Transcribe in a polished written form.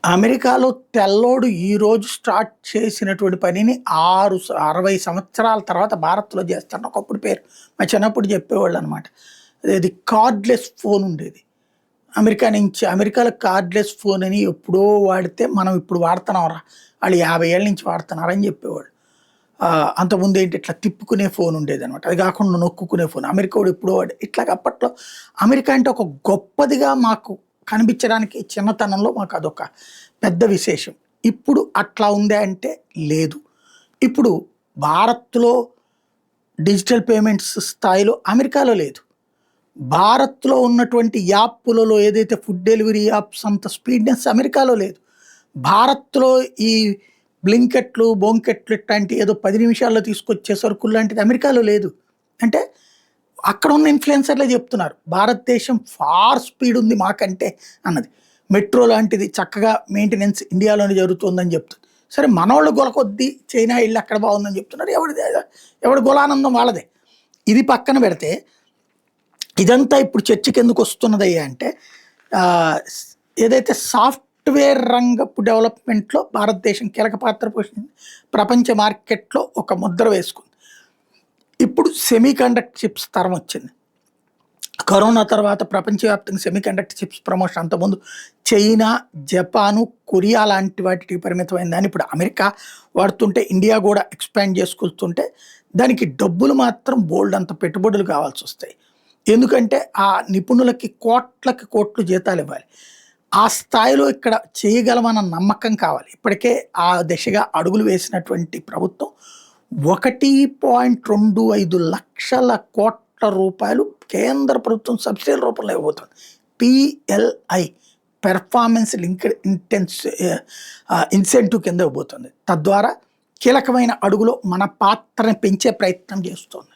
అమెరికాలో తెల్లోడు ఈరోజు స్టార్ట్ చేసినటువంటి పనిని 60 సంవత్సరాల తర్వాత భారత్‌లో చేస్తాను. ఒకప్పుడు పేరు మా చిన్నప్పుడు చెప్పేవాళ్ళనమాట. అదేది కార్డ్‌లెస్ ఫోన్ ఉండేది. అమెరికాలో కార్డ్‌లెస్ ఫోన్ అని ఎప్పుడో వాడితే మనం ఇప్పుడు వాడుతున్నాంరా. ఆళ్ళు 50 ఏళ్ల నుంచి వాడుతున్నారని చెప్పేవాళ్ళు. అంతకుముందు ఏంటి ఇట్లా తిప్పుకునే ఫోన్ ఉండేదనమాట. అది కాకుండా నొక్కుకునే ఫోన్. అమెరికావోడు ఎప్పుడో వాడు. ఇట్లాగ అప్పట్లో అమెరికా అంటే ఒక గొప్పదిగా మాకు కనిపించడానికి చిన్నతనంలో మాకు అదొక పెద్ద విశేషం. ఇప్పుడు అట్లా ఉందా అంటే లేదు. ఇప్పుడు భారత్‌లో డిజిటల్ పేమెంట్స్ స్థాయిలో అమెరికాలో లేదు. భారత్‌లో ఉన్నటువంటి యాప్పులలో ఏదైతే ఫుడ్ డెలివరీ యాప్స్ అంత స్పీడ్‌నెస్ అమెరికాలో లేదు. భారత్‌లో ఈ బ్లింకెట్లు, బోంకెట్లు ఇట్లాంటి ఏదో 10 నిమిషాల్లో తీసుకొచ్చే సరుకులు లాంటిది అమెరికాలో లేదు. అంటే అక్కడ ఉన్న ఇన్‌ఫ్లుయెన్సర్‌లే చెప్తున్నారు. భారతదేశం ఫార్ స్పీడ్ ఉంది మాకంటే అన్నది. మెట్రో లాంటిది చక్కగా మెయింటెనెన్స్ ఇండియాలోనే జరుగుతుందని చెప్తుంది. సరే మనోళ్ళు గొల కొద్దీ చైనా ఎళ్లి అక్కడ బాగుందని చెప్తున్నారు. ఎవడి గొలానందం వాళ్ళదే. ఇది పక్కన పెడితే ఇదంతా ఇప్పుడు చర్చకెందుకు వస్తున్నదయ్యా అంటే ఏదైతే సాఫ్ట్‌వేర్ రంగపు డెవలప్‌మెంట్‌లో భారతదేశం కీలక పాత్ర పోషించింది. ప్రపంచ మార్కెట్‌లో ఒక ముద్ర వేసుకుంది. ఇప్పుడు సెమీకండక్టర్ చిప్స్ తరం వచ్చింది. కరోనా తర్వాత ప్రపంచవ్యాప్తంగా సెమీకండక్టర్ చిప్స్ ప్రమోషన్ అంతకుముందు చైనా, జపాను, కొరియా లాంటి వాటికి పరిమితమైన దాన్ని ఇప్పుడు అమెరికా వాడుతుంటే ఇండియా కూడా ఎక్స్పాండ్ చేసుకొస్తుంటే దానికి డబ్బులు మాత్రం బోల్డంత పెట్టుబడులు కావాల్సొస్తాయి. ఎందుకంటే ఆ నిపుణులకి కోట్లకి కోట్లు జీతాలు ఇవ్వాలి. ఆ స్థాయిలో ఇక్కడ చేయగలమన్న నమ్మకం కావాలి. ఇప్పటికే ఆ దిశగా అడుగులు వేసినటువంటి ప్రభుత్వం 1.25 లక్షల కోట్ల రూపాయలు కేంద్ర ప్రభుత్వం సబ్సిడీల రూపంలో ఇవ్వబోతుంది. PLI పెర్ఫార్మెన్స్ లింక్డ్ ఇన్సెంటివ్ కింద ఇవ్వబోతుంది. తద్వారా కీలకమైన అడుగులో మన పాత్రని పెంచే ప్రయత్నం చేస్తోంది.